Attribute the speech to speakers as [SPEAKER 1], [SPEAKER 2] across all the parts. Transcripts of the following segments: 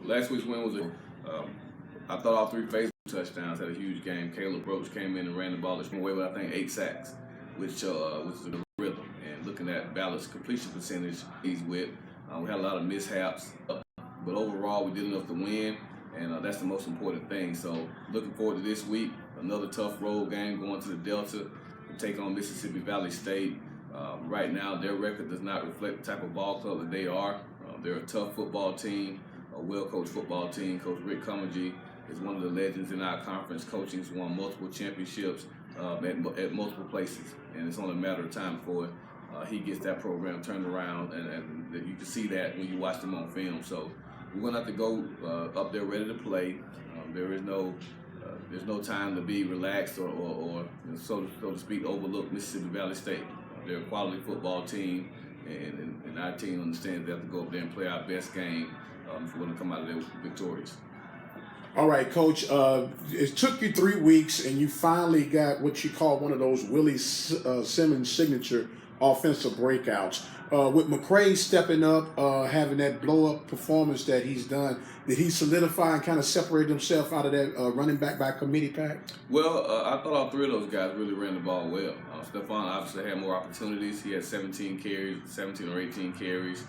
[SPEAKER 1] last week's win was I thought all 3 Facebook touchdowns had a huge game. Caleb Roach came in and ran the ball away with, I think, 8 sacks, which is a rhythm. And looking at Ballard's completion percentage he's with, we had a lot of mishaps, but overall we did enough to win, and that's the most important thing. So looking forward to this week, another tough road game going to the Delta to take on Mississippi Valley State. Right now, their record does not reflect the type of ball club that they are. They're a tough football team, a well-coached football team. Coach Rick Cummings is one of the legends in our conference coaching. He's won multiple championships at multiple places, and it's only a matter of time before he gets that program turned around, and you can see that when you watch them on film. So we're going to have to go up there ready to play. There's no time to be relaxed or so to speak, overlook Mississippi Valley State. They're a quality football team, and our team understands they have to go up there and play our best game if we're going to come out of there victorious.
[SPEAKER 2] All right, Coach. It took you 3 weeks, and you finally got what you call one of those Willie Simmons signature offensive breakouts. With McCray stepping up, having that blow-up performance that he's done, did he solidify and kind of separate himself out of that running back by committee pack?
[SPEAKER 1] Well, I thought all 3 of those guys really ran the ball well. Stephon obviously had more opportunities. He had 17 or 18 carries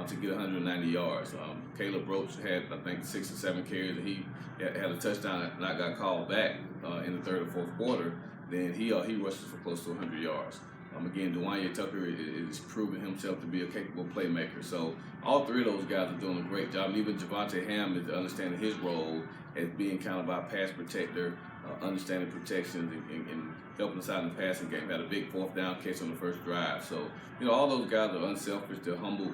[SPEAKER 1] to get 190 yards. Caleb Roach had, I think, 6 or 7 carries, and he had a touchdown that got called back in the 3rd or 4th quarter. Then he rushed for close to 100 yards. Again, Dwayne Tucker is proving himself to be a capable playmaker. So all 3 of those guys are doing a great job. And even Javante Ham is understanding his role as being kind of our pass protector, understanding protections and helping us out in the passing game. Had a big 4th down catch on the first drive. So, all those guys are unselfish. They're humble.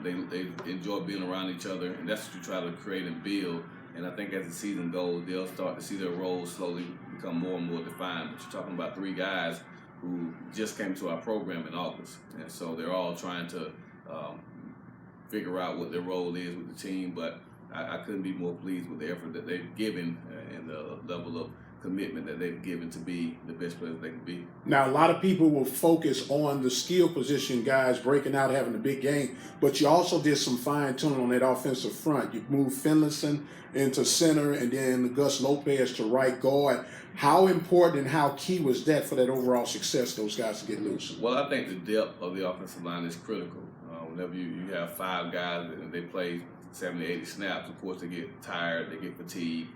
[SPEAKER 1] They enjoy being around each other, and that's what you try to create and build. And I think as the season goes, they'll start to see their roles slowly become more and more defined. But you're talking about 3 guys who just came to our program in August. And so they're all trying to figure out what their role is with the team. But I couldn't be more pleased with the effort that they've given and the level of commitment that they've given to be the best players they can be.
[SPEAKER 2] Now, a lot of people will focus on the skill position guys breaking out, having a big game, but you also did some fine-tuning on that offensive front. You moved Finlayson into center and then Gus Lopez to right guard. How important and how key was that for that overall success, those guys to get loose?
[SPEAKER 1] Well, I think the depth of the offensive line is critical. Whenever you have 5 guys and they play 70, 80 snaps, of course they get tired, they get fatigued.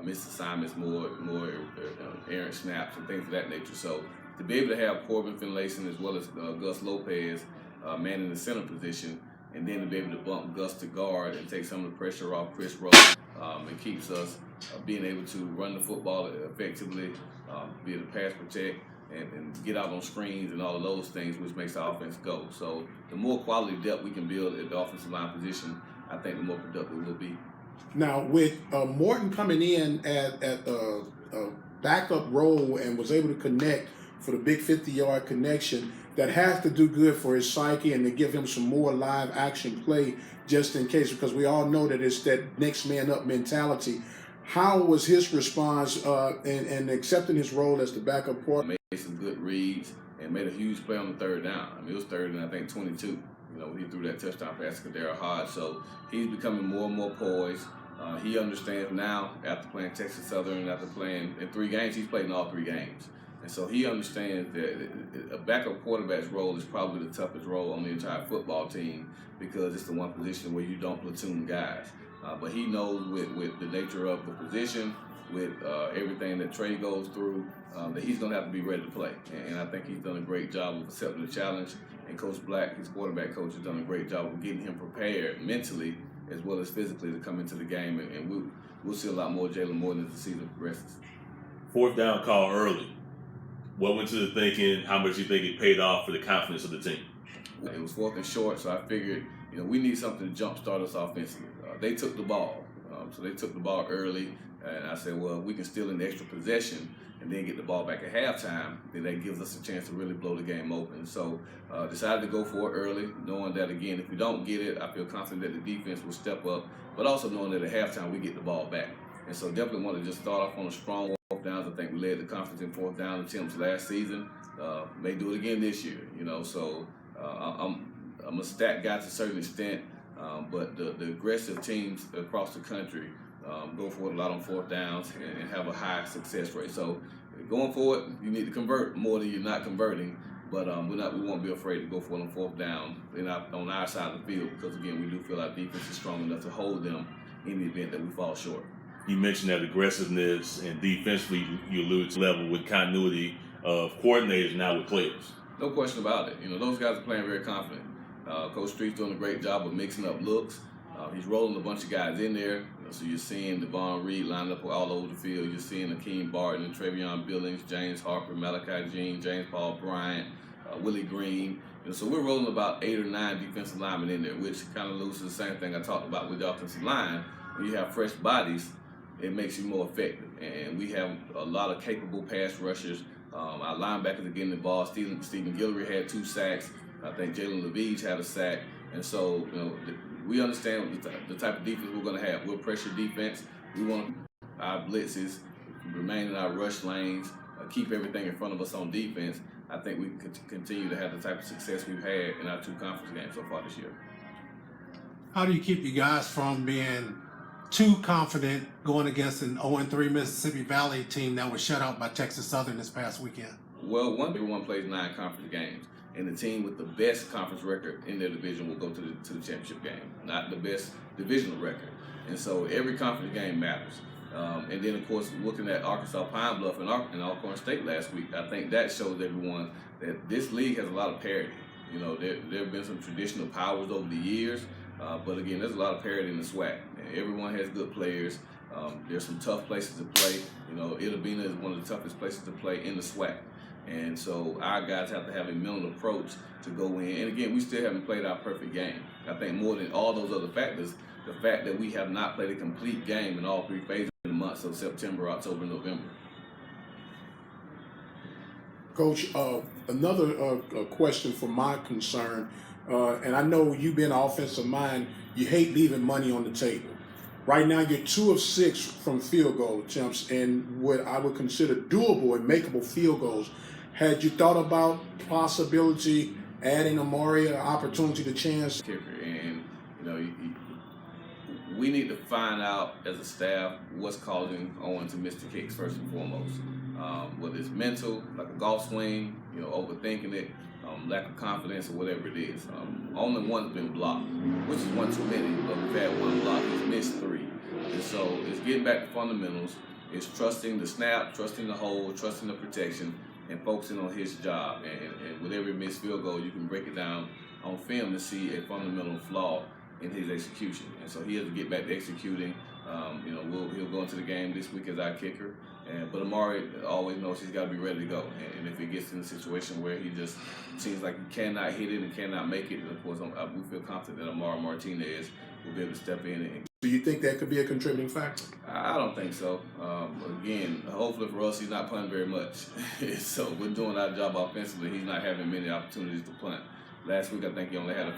[SPEAKER 1] Missed assignments, more errant snaps and things of that nature. So to be able to have Corbin Finlayson as well as Gus Lopez manning the center position, and then to be able to bump Gus to guard and take some of the pressure off Chris Rowe, it keeps us being able to run the football effectively, be able to pass protect, and get out on screens and all of those things, which makes the offense go. So the more quality depth we can build at the offensive line position, I think the more productive we'll be.
[SPEAKER 2] Now, with Morton coming in at a backup role and was able to connect for the big 50-yard connection, that has to do good for his psyche and to give him some more live action play just in case, because we all know that it's that next man up mentality. How was his response in accepting his role as the backup quarterback?
[SPEAKER 1] Made some good reads and made a huge play on the 3rd down. I mean, it was 3rd and I think 22. He threw that touchdown pass to Kadarius Hodge. So he's becoming more and more poised. He understands now, after playing Texas Southern, after playing in 3 games, he's played in all 3 games. And so he understands that a backup quarterback's role is probably the toughest role on the entire football team because it's the one position where you don't platoon guys. But he knows with the nature of the position, with everything that Trey goes through, that he's going to have to be ready to play. And I think he's done a great job of accepting the challenge. And Coach Black, his quarterback coach, has done a great job of getting him prepared mentally as well as physically to come into the game. And we'll see a lot more Jalen Morton as the season progresses.
[SPEAKER 3] 4th down call early. What went to the thinking? How much you think it paid off for the confidence of the team?
[SPEAKER 1] It was 4th and short, so I figured, we need something to jumpstart us offensively. They took the ball, so they took the ball early, and I said, well, we can steal an extra possession and then get the ball back at halftime. Then that gives us a chance to really blow the game open. So decided to go for it early, knowing that, again, if we don't get it, I feel confident that the defense will step up, but also knowing that at halftime we get the ball back. And so definitely want to just start off on a strong 4th downs. I think we led the conference in 4th down attempts last season. May do it again this year, So I'm a stat guy to a certain extent. But the aggressive teams across the country go for it a lot on fourth downs and have a high success rate. So going forward, you need to convert more than you're not converting. But we won't be afraid to go for it on fourth down on our side of the field, because again, we do feel our defense is strong enough to hold them in the event that we fall short.
[SPEAKER 3] You mentioned that aggressiveness, and defensively you alluded to level with continuity of coordinators now with players.
[SPEAKER 1] No question about it. Those guys are playing very confident. Coach Street's doing a great job of mixing up looks. He's rolling a bunch of guys in there. So you're seeing Devon Reed lined up all over the field. You're seeing Akeem Barton, Travion Billings, James Harper, Malachi Jean, James Paul Bryant, Willie Green. So we're rolling about 8 or 9 defensive linemen in there, which kind of loses the same thing I talked about with the offensive line. When you have fresh bodies, it makes you more effective. And we have a lot of capable pass rushers. Our linebackers are getting involved. Stephen Guillory had 2 sacks. I think Jalen Levige had a sack. And so, we understand the type of defense we're going to have. We're pressure defense. We want our blitzes remain in our rush lanes, keep everything in front of us on defense. I think we can continue to have the type of success we've had in our 2 conference games so far this year.
[SPEAKER 4] How do you keep you guys from being too confident going against an 0-3 Mississippi Valley team that was shut out by Texas Southern this past weekend?
[SPEAKER 1] Well, everyone plays 9 conference games, and the team with the best conference record in their division will go to the championship game, not the best divisional record. And so every conference game matters. And then, of course, looking at Arkansas Pine Bluff and Alcorn State last week, I think that shows everyone that this league has a lot of parity. There have been some traditional powers over the years, but again, there's a lot of parity in the SWAC. Everyone has good players. There's some tough places to play. Itabena is one of the toughest places to play in the SWAC. And so our guys have to have a mental approach to go in. And again, we still haven't played our perfect game. I think more than all those other factors, the fact that we have not played a complete game in all 3 phases in the months of September, October, November.
[SPEAKER 2] Coach, another question for my concern, and I know you being an offensive mind, you hate leaving money on the table. Right now, you're 2 of 6 from field goal attempts, and what I would consider doable and makeable field goals. Had you thought about possibility adding Amari an opportunity to chance?
[SPEAKER 1] Kicker, and we need to find out as a staff what's causing Owen to miss the kicks first and foremost. Whether it's mental, like a golf swing, overthinking it, lack of confidence, or whatever it is. Only one's been blocked, which is one too many, but we've had 1 block. He's missed 3. And so it's getting back to fundamentals. It's trusting the snap, trusting the hold, trusting the protection, and focusing on his job. And with every missed field goal, you can break it down on film to see a fundamental flaw in his execution. And so he has to get back to executing. He'll go into the game this week as our kicker. But Amari always knows he's got to be ready to go. And if it gets in a situation where he just seems like he cannot hit it and cannot make it, then of course we feel confident that Amari Martinez will be able to step in.
[SPEAKER 2] Do you think that could be a contributing factor?
[SPEAKER 1] I don't think so. Again, hopefully for us, he's not punting very much. So we're doing our job offensively. He's not having many opportunities to punt. Last week, I think he only had a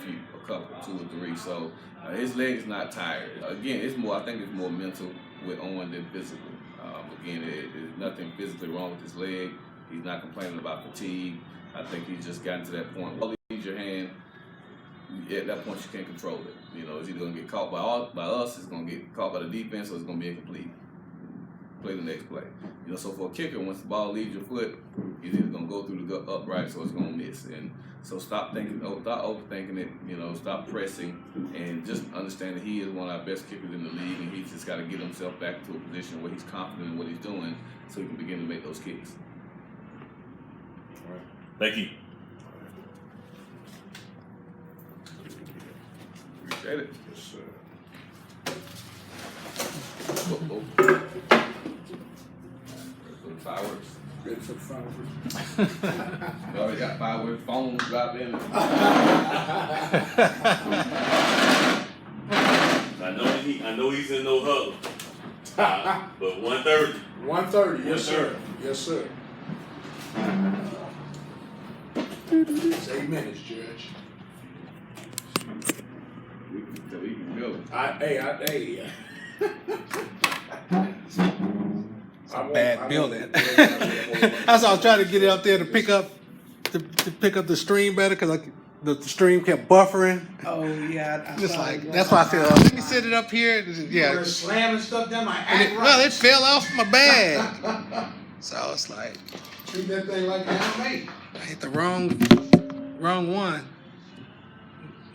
[SPEAKER 1] couple, 2 or 3. So his leg is not tired. Again, I think it's more mental with Owen than physical. Again, there's nothing physically wrong with his leg. He's not complaining about fatigue. I think he's just gotten to that point. While you leave your hand, at that point you can't control it. It's either going to get caught by us, it's going to get caught by the defense, or it's going to be incomplete. Play the next play. So for a kicker, once the ball leaves your foot, it's either going to go through the upright, or it's going to miss. And so stop overthinking it. Stop pressing, and just understand that he is one of our best kickers in the league, and he's just got to get himself back to a position where he's confident in what he's doing, so he can begin to make those kicks.
[SPEAKER 3] All right. Thank you.
[SPEAKER 1] Appreciate it.
[SPEAKER 2] Yes,
[SPEAKER 1] Oh. Fireworks.
[SPEAKER 2] Ready for the fireworks?
[SPEAKER 1] We already got fireworks, phones dropped in.
[SPEAKER 3] I know he's in no huddle. But 1:30.
[SPEAKER 2] 1:30, yes sir. Yes sir. It's 8 minutes, Judge.
[SPEAKER 1] We can go.
[SPEAKER 2] Hey.
[SPEAKER 4] It's a bad building. That's why I was trying to get it up there to pick up the stream better, because the stream kept buffering.
[SPEAKER 5] Oh yeah, I
[SPEAKER 4] Just
[SPEAKER 5] saw
[SPEAKER 4] like
[SPEAKER 5] it.
[SPEAKER 4] that's why I said, let me set it up here. Yeah.
[SPEAKER 2] We're slamming stuff down my
[SPEAKER 4] And
[SPEAKER 2] act
[SPEAKER 4] it, well,
[SPEAKER 2] right.
[SPEAKER 4] it fell off my bag. So it's like
[SPEAKER 2] Treat that thing like anime.
[SPEAKER 4] I hit the wrong one,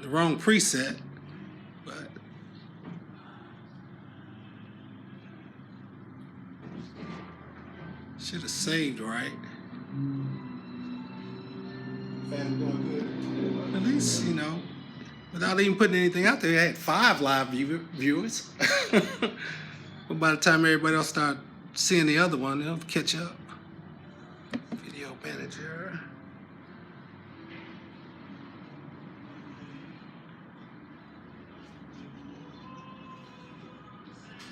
[SPEAKER 4] the wrong preset. But should have saved right.
[SPEAKER 2] Family doing
[SPEAKER 4] At least, you know, without even putting anything out there, I had 5 live viewers. But by the time everybody else start seeing the other one, they'll catch up. Video manager.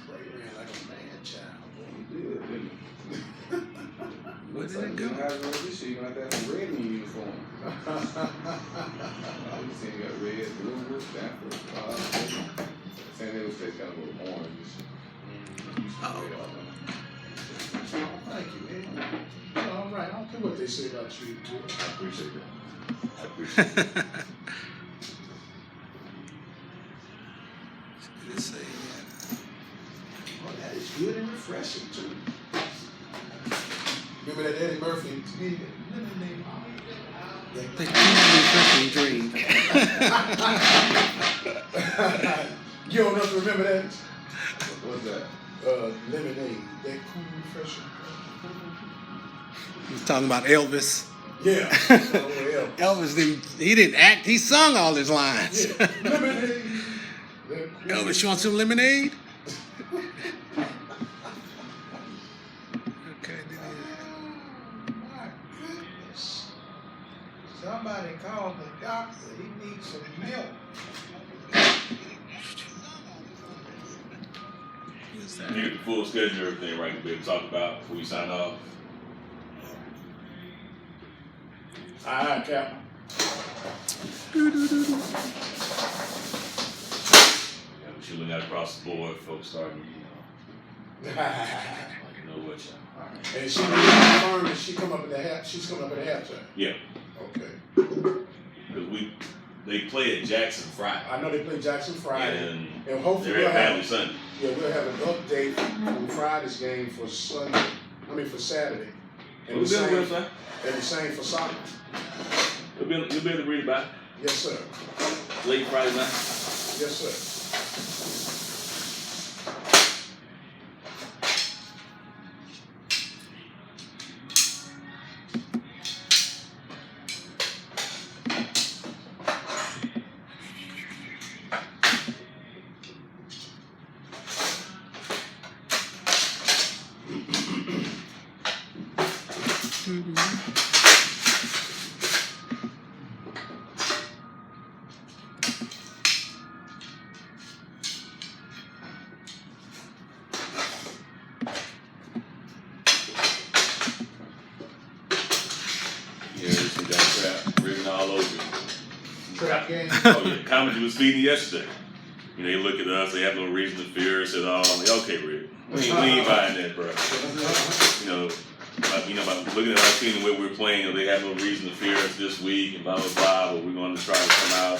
[SPEAKER 2] Ray ran like a man child.
[SPEAKER 4] Where did it go?
[SPEAKER 1] This year, you're gonna have to have red in your uniform. I'm just saying you got red, blue, Stanford, San Diego State's got a little orange.
[SPEAKER 2] Oh, thank you, man. All right, I don't care what they say about you, too.
[SPEAKER 1] I appreciate that. I appreciate that.
[SPEAKER 4] Let's see.
[SPEAKER 2] Oh, that is good and refreshing, too. Remember that Eddie Murphy?
[SPEAKER 4] The refreshing drink.
[SPEAKER 2] You don't know to remember that?
[SPEAKER 1] What's that?
[SPEAKER 2] Lemonade. That cool, refreshing.
[SPEAKER 4] He was talking about Elvis.
[SPEAKER 2] Yeah.
[SPEAKER 4] Elvis didn't act, he sung all his lines.
[SPEAKER 2] Yeah. Lemonade. That cool.
[SPEAKER 4] Elvis, you want some lemonade? Okay,
[SPEAKER 2] My goodness. Somebody called the doctor. He needs some milk.
[SPEAKER 4] who's
[SPEAKER 3] You
[SPEAKER 4] that?
[SPEAKER 3] get the full schedule and everything right to be able to talk about before you sign off.
[SPEAKER 2] All right, Captain.
[SPEAKER 3] Yeah, but you look out across the board, folks starting, you know what y'all.
[SPEAKER 2] And she confirmed that she come up at the she's coming up at the halftime.
[SPEAKER 3] Yeah,
[SPEAKER 2] Okay.
[SPEAKER 3] because they play at Jackson Friday.
[SPEAKER 2] I know they play Jackson Friday.
[SPEAKER 3] And
[SPEAKER 2] And hopefully
[SPEAKER 3] they're
[SPEAKER 2] we'll
[SPEAKER 3] at
[SPEAKER 2] have,
[SPEAKER 3] Family Sunday.
[SPEAKER 2] we'll have an update from Friday's game for Sunday. For Saturday. And
[SPEAKER 3] We'll
[SPEAKER 2] the
[SPEAKER 3] be on the
[SPEAKER 2] same,
[SPEAKER 3] website.
[SPEAKER 2] and the same for soccer.
[SPEAKER 3] You'll be able to read about it
[SPEAKER 2] Yes, sir.
[SPEAKER 3] late Friday night.
[SPEAKER 2] Yes, sir.
[SPEAKER 3] Yeah, you see that crap written all over you.
[SPEAKER 2] Trap game.
[SPEAKER 3] Oh yeah, comedy was feeding yesterday. You know, they look at us, they have no reason to fear us at all. I'm like, okay, Rick, we ain't buying that, bro. By looking at our team and where we're playing, they have no reason to fear us this week and blah blah blah. But we're going to try to come out.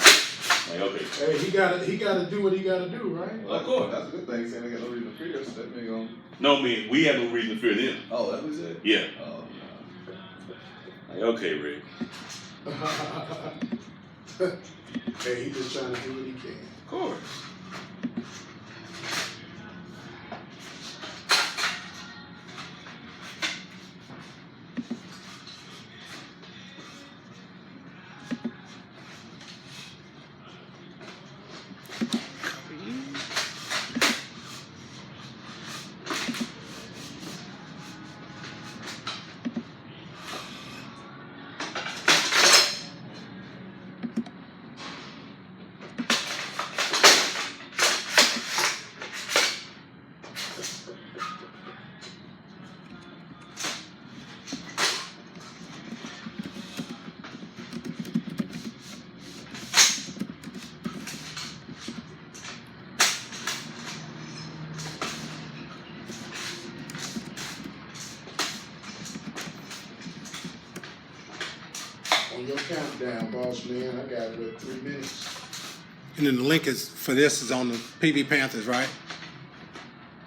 [SPEAKER 3] Like, okay,
[SPEAKER 2] Hey, he gotta do what he gotta do, right?
[SPEAKER 1] Well, of course, that's a good thing. Saying they got no reason to fear us. That mean going.
[SPEAKER 3] no, I mean we have no reason to fear them.
[SPEAKER 1] Oh, that was it.
[SPEAKER 3] Yeah,
[SPEAKER 1] Oh
[SPEAKER 3] like okay, Rick.
[SPEAKER 2] Hey, he just trying to do what he can.
[SPEAKER 1] Of course.
[SPEAKER 2] On your countdown, boss man. I got it 3 minutes.
[SPEAKER 4] And then the link is for this is on the PV Panthers, right?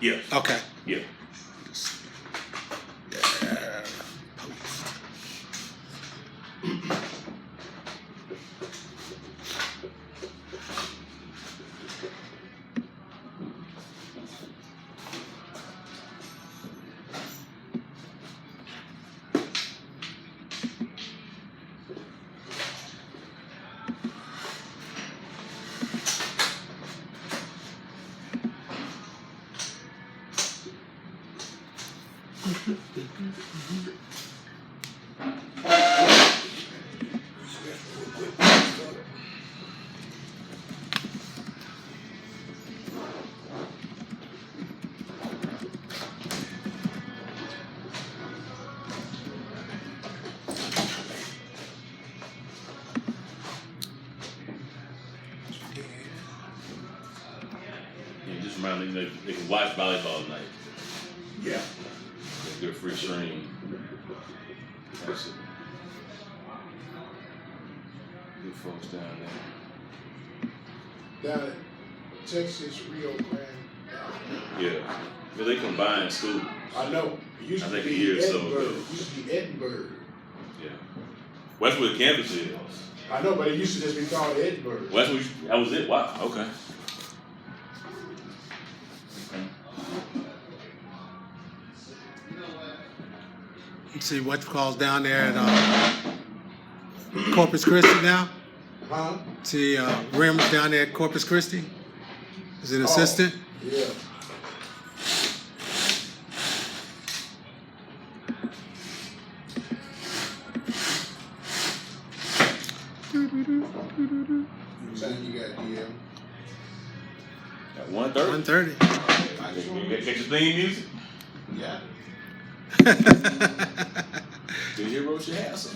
[SPEAKER 3] Yes.
[SPEAKER 4] Okay.
[SPEAKER 3] Yeah.
[SPEAKER 4] Yeah.
[SPEAKER 3] Yeah, just remember, they can watch volleyball tonight.
[SPEAKER 2] Yeah.
[SPEAKER 3] They get a free stream. That's it. Good folks down there.
[SPEAKER 2] Down at Texas, Rio Grande.
[SPEAKER 3] Yeah. Yeah, they combine school.
[SPEAKER 2] I know. It used
[SPEAKER 3] I
[SPEAKER 2] to
[SPEAKER 3] think a
[SPEAKER 2] be
[SPEAKER 3] year or so
[SPEAKER 2] Edinburgh.
[SPEAKER 3] ago.
[SPEAKER 2] It used to be Edinburgh.
[SPEAKER 3] Yeah. Well, that's where the campus is.
[SPEAKER 2] I know, but it used to just be called Edinburgh.
[SPEAKER 3] Well, that's where that was it. Wow. Okay.
[SPEAKER 4] Let's see what calls down there at Corpus Christi now.
[SPEAKER 2] Huh?
[SPEAKER 4] See Rims down there at Corpus Christi. Is it assistant?
[SPEAKER 2] Yeah. Time you got DM.
[SPEAKER 3] At 1:30.
[SPEAKER 4] 1:30.
[SPEAKER 3] You get your theme music.
[SPEAKER 2] Yeah.
[SPEAKER 3] The hero should have some.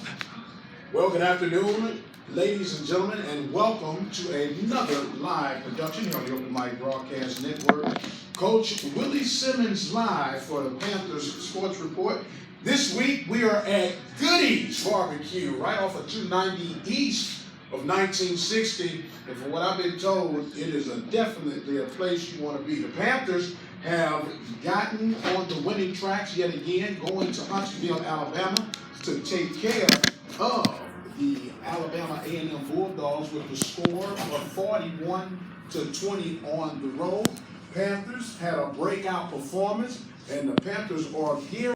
[SPEAKER 2] Well, good afternoon, ladies and gentlemen, and welcome to another live production here on the Open Mic Broadcast Network. Coach Willie Simmons live for the Panthers Sports Report. This week we are at Goode's Barbecue, right off of 290 East of 1960. And from what I've been told, it is definitely a place you want to be. The Panthers have gotten on the winning tracks yet again, going to Huntsville, Alabama, to take care of the Alabama A&M Bulldogs with the score of 41-20 on the road. Panthers had a breakout performance, and the Panthers are geared